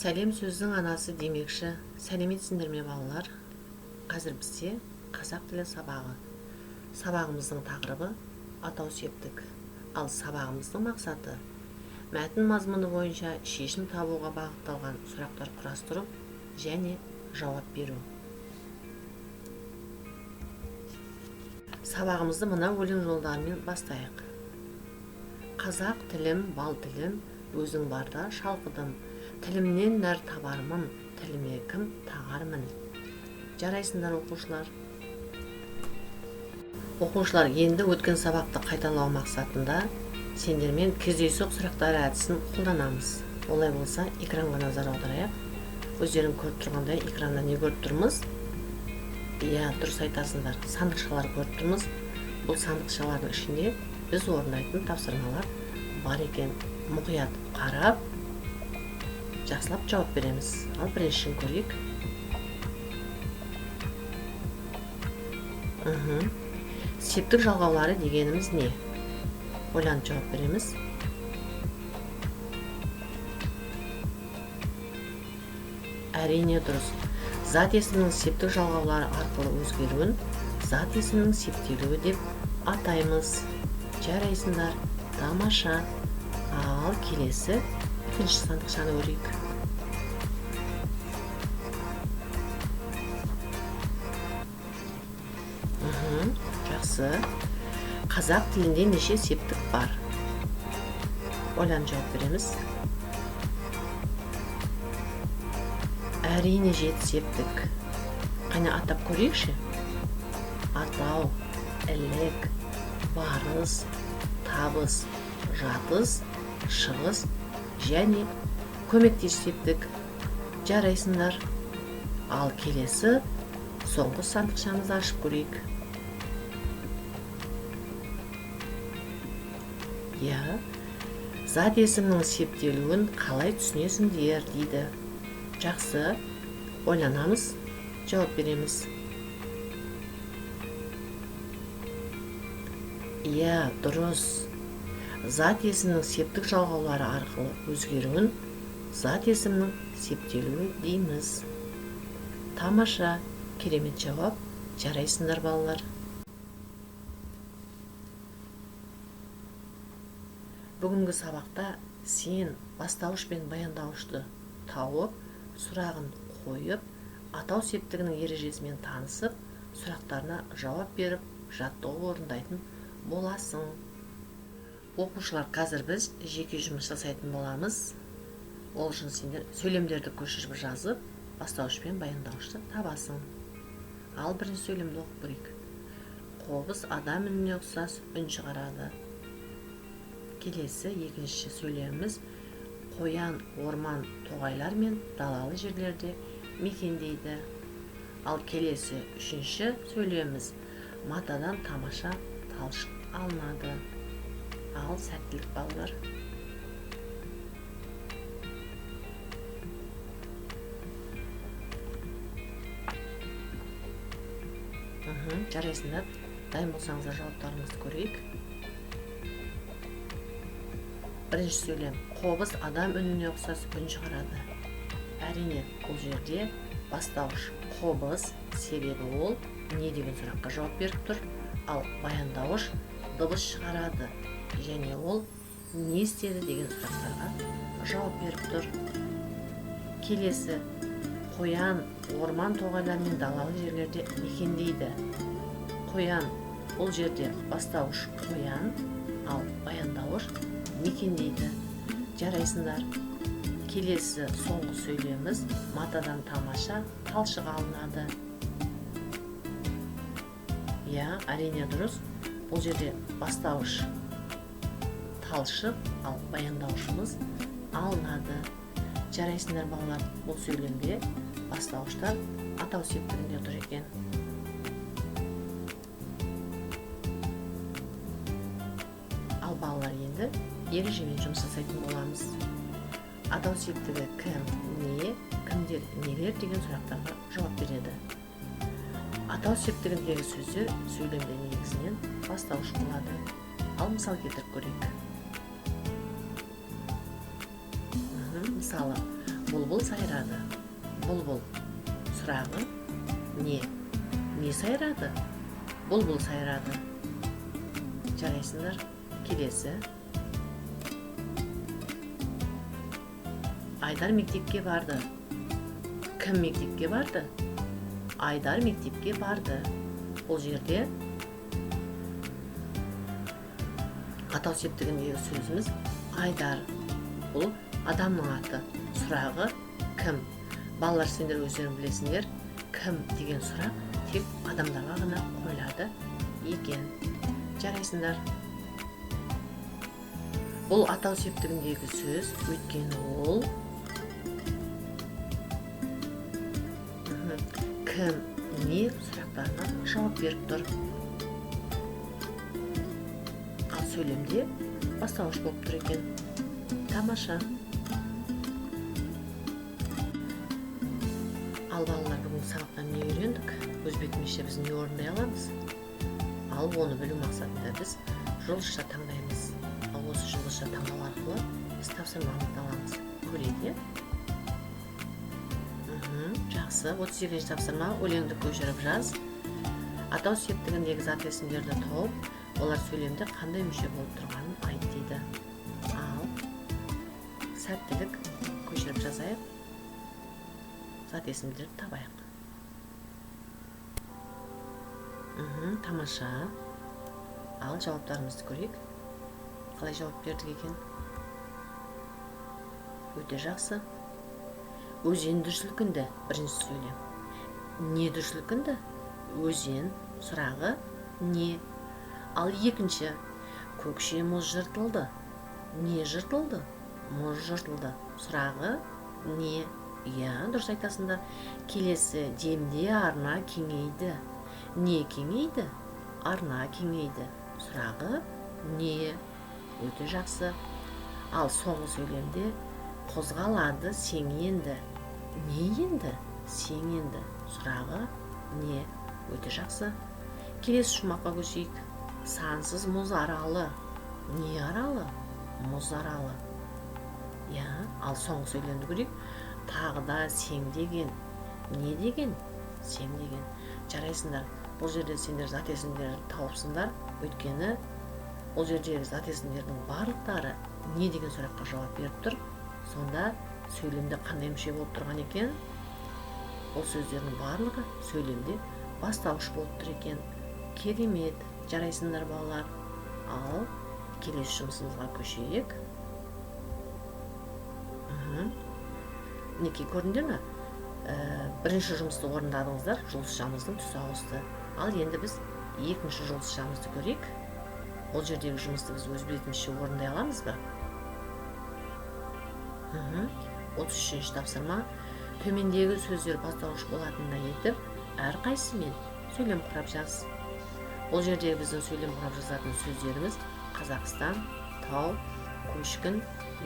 Сәлем сөздің анасы демекші. Сәлеметсіңдер ме балалар? Қазір бізде қазақ тілі сабағы. Сабағымыздың тақырыбы атау септік. Ал сабағымыздың мақсаты мәтін мазмұны бойынша шешім табуға бағытталған сұрақтар құрастыру және жауап беру. Сабағымызды мына өлең жолдарымен бастайық. Қазақ тілім, бал тілім, өзің барда шалқыдым. Тілімнен нәр табармын, тіліме кім тағармын. Жарайсыңдар оқушылар. Оқушылар, енді өткен сабақты қайталау мақсатында сендермен кездейсоқ сұрақтар әдісін қолданамыз. Олай болса, экранға назар аударайық. Өздерің көріп тұрғандай, экранда не көріп тұрмыз? Иә, дұрыс айтасыңдар. Сандықшалар көріп тұрмыз. Бұл сандықшалардың ішінде біз орындайтын тапсырмалар бар екен. Мұқият қарап, жақсылап жауап береміз. Ал біріншісін көрейік. Септік жалғаулары дегеніміз не? Ойланып жауап береміз. Әрине дұрыс. Зат есімнің септік жалғаулары арқылы өзгеруін зат есімнің септелуі деп атаймыз. Жарайсыңдар, тамаша. Ал келесі екінші сандықшаны көрейік. Жақсы. Қазақ тілінде неше септік бар? Ойланып жауап береміз. Әрине 7 септік. Қайна атап көрейікші? Атау, ілік, барыс, табыс, жатыс, шығыс және көмектес септік. Жарайсыңдар. Ал келесі соңғы сандықшамызды ашып көрейік. Иә, зат есімнің септелуін қалай түсінесіңдер дейді. Жақсы, ойланамыз, жауап береміз. Иә, дұрыс. Зат есімнің септік жалғаулары арқылы өзгеруін зат есімнің септелуі дейміз. Тамаша, керемет жауап. Жарайсыңдар балалар. Бүгінгі сабақта сен бастауыш пен баяндауышты тауып, сұрағын қойып, атау септігінің ережесімен танысып, сұрақтарына жауап беріп, жаттығу орындайтын боласың. Оқушылар, қазір біз жеке жұмыс жасайтын боламыз. Ол үшін сендер сөйлемдерді көшіріп жазып, бастауыш пен баяндауышты табасың. Ал бірінші сөйлемді оқып көрейік. Қобыз адам үніне ұқсас үн шығарады. Келесі екінші сөйлеміміз қоян, орман, тоғайлар мен далалы жерлерде мекендейді. Ал келесі үшінші сөйлеміміз матадан тамаша талшық алынады. Ал сәттілік балалар. Жарайсыңдар. Дайын болсаңыздар жауаптарыңызды көрейік. Бірінші сөйлем. Қобыз адам үніне ұқсас үн шығарады. Әрине, бұл жерде бастауыш қобыз, себебі ол не деген сұраққа жауап беріп тұр. Ал баяндауыш дыбыс шығарады. Және ол не істеді деген сұрақтарға жауап беріп тұр. Келесі. Қоян, орман, тоғайлар мен далалы жерлерде мекендейді. Қоян, бұл жерде бастауыш қоян, ал баяндауыш мекендейді. Жарайсыңдар. Келесі соңғы сөйлеміміз матадан тамаша талшық алынады. Иә, әрине дұрыс. Бұл жерде бастауыш талшық, ал баяндаушымыз алынады. Жарайсыңдар балалар, бұл сөйлемде бастауыштар атау септігінде тұр екен. Ал балалар, енді ережемен жұмыс жасайтын боламыз. Атау септігі кім, не, кімдер, нелер деген сұрақтарға жауап береді. Атау септігіндегі сөздер сөйлемде негізінен бастауыш болады. Ал мысал келтіріп көрейік. Мысалы, Бұлбұл сайрады. Бұлбұл. Сұрағы не? Не сайрады? Бұлбұл сайрады. Жарайсыңдар. Келесі. Айдар мектепке барды. Кім мектепке барды? Айдар мектепке барды. Бұл жерде атау септігіндегі сөзіміз Айдар. Бұл адамның аты. Сұрағы кім? Балалар, сендер өздерің білесіңдер, кім деген сұрақ тек адамдарға ғана қойылады екен. Жарайсыңдар. Бұл атау септігіндегі сөз, өйткені ол кім, не сұрақтарына жауап беріп тұр. Ал сөйлемде бастауыш болып тұр екен. Тамаша. Ал балалар, бүгін сабақтан не үйрендік? Өз бетімізше біз не орындай аламыз? Ал оны білу мақсатында біз жұлдызша таңдаймыз. Ал осы жұлдызша таңдау арқылы біз тапсырмамызды аламыз. Көрейік, жақсы. 38-ші тапсырма. Өлеңді көшіріп жаз. Атау септігіндегі зат есімдерді тауып, олар сөйлемде қандай мүше болып тұрғанын айт дейді. Ал сәттілік көшіріп жазайық. Зат есімдерді табайық. Тамаша. Ал жауаптарымызды көрейік. Қалай жауап бердік екен? Өте жақсы. Өзен дүрсілкінді. Бірінші сөйлем. Не дүрсілкінді? Өзен. Сұрағы не? Ал екінші. Көкше мұз жыртылды. Не жыртылды? Мұз жыртылды. Сұрағы не? Дұрыс айтасыңдар. Келесі. Демде арна кеңейді. Не кеңейді? Арна кеңейді. Сұрағы не? Өте жақсы. Ал соңғы сөйлемде қозғалады сең енді. Не енді? Сең енді. Сұрағы не? Өте жақсы. Келесі шумаққа көшейік. Сансыз мұз аралы. Не аралы? Мұз аралы. Ал соңғы сөйлемді көрейік. Тағы да сең деген. Не деген? Сең деген. Жарайсыңдар. Бұл жерде сендер зат есімдерді тауыпсыңдар. Өйткені бұл жердегі зат есімдердің барлықтары не деген сұраққа жауап беріп тұр. Сонда сөйлемде қандай мүше болып тұрған екен? Ол сөздердің барлығы сөйлемде бастауыш болып тұр екен. Керемет. Жарайсыңдар балалар. Ал келесі жұмысымызға көшейік. Мінекей, көрдіңдер ме? Бірінші жұмысты орындадыңыздар, жұлдызшамыздың түсі ауысты. Ал енді біз екінші жұлдызшамызды көрейік. Ол жердегі жұмысты біз өз бетімізше орындай аламыз ба? 33-ші тапсырма. Төмендегі сөздер бастауыш болатынына етіп, әрқайсымен сөйлем құрап жаз. Ол жердегі біздің сөйлем құрап жазатын сөздеріміз Қазақстан, тау, көшкін,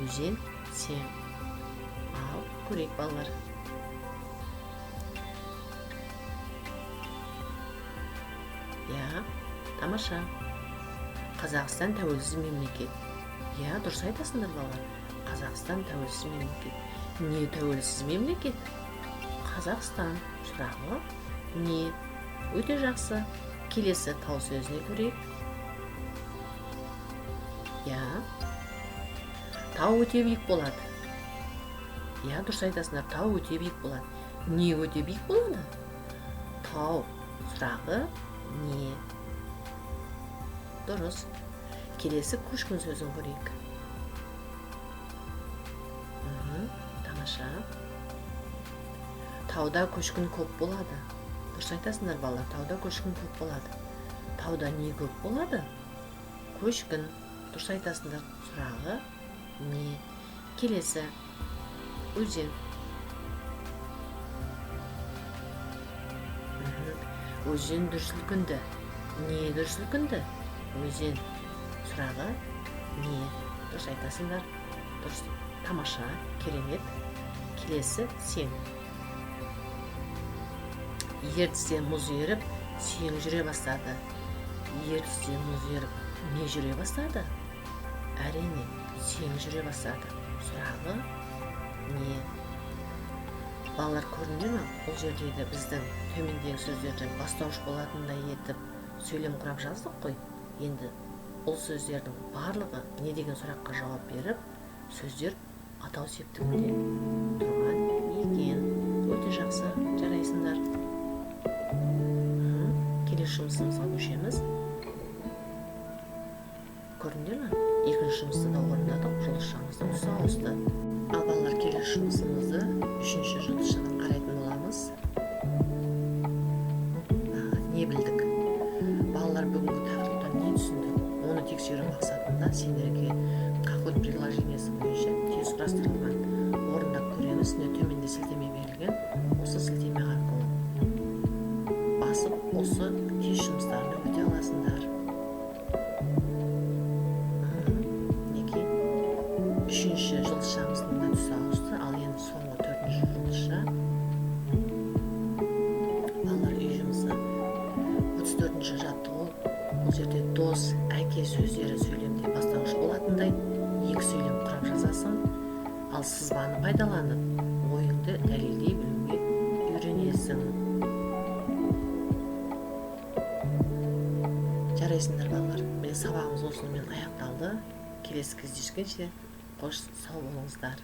өзен, сең. Ал көрейік балалар. Тамаша. Қазақстан тәуелсіз мемлекет. Дұрыс айтасыңдар балалар. Қазақстан тәуелсіз мемлекет. Не тәуелсіз мемлекет? Қазақстан. Сұрағы не? Өте жақсы. Келесі тау сөзіне көрейік. Тау өте биік болады. Дұрыс айтасыңдар. Тау өте биік болады. Не өте биік болады? Тау. Сұрағы не? Дұрыс. Келесі көшкін сөзін көрейік. Тамаша. Тауда көшкін көп болады. Дұрыс айтасыңдар балалар. Тауда көшкін көп болады. Тауда не көп болады? Көшкін. Дұрыс айтасыңдар. Сұрағы не? Келесі өзен. Өзен дүрсілкінді. Не дүрсілкінді? Өзен. Сұрағы не? Дұрыс айтасыңдар. Дұрыс. Тамаша. Керемет. Келесі сең. Ертісте мұз еріп, сең жүре бастады. Ертісте мұз еріп, не жүре бастады? Әрине, сең жүре бастады. Сұрағы не? Балалар көрінді ме? Бұл жерде де біздің төмендегі сөздерден бастауыш болатындай етіп сөйлем құрап жаздық қой. Енді ол сөздердің барлығы не деген сұраққа жауап беріп, сөздер атау септігінде тұрған екен. Өте жақсы, жарайсыңдар. Келесі жұмысымызға көшеміз. Көрдіңдер ме? Екінші жұмысты да орындадық, жұлдызшамыздың тұсы ауысты. Ал балалар, келесі жұмысымызды үшінші жұлдызшадан қарайтын боламыз. Не білдік? Балалар бүгінгі тақырыптан не түсінді? Оны тексеру мақсатында сендерге Kahoot приложениесі бойынша тез құрастырылған орындап көреміз. Төменде сілтеме берілген. Осы сілтеме арқылы басып, осы тез жұмыстарына өте аласыңдар. Үшінші жұлдызшамыздың да түсі ауысты, ал енді соңғы төртінші жұлдызша. Балалар, үй жұмысы 34-ші жаттығу. Бұл жерде дос, әке сөздері сөйлемде бастауыш болатындай екі сөйлем құрап жазасың, ал сызбаны пайдаланып ойыңды дәлелдей білуге үйренесің. Жарайсыңдар балалар, міне сабағымыз осымен аяқталды. Келесі кездескенше қош сау болыңыздар.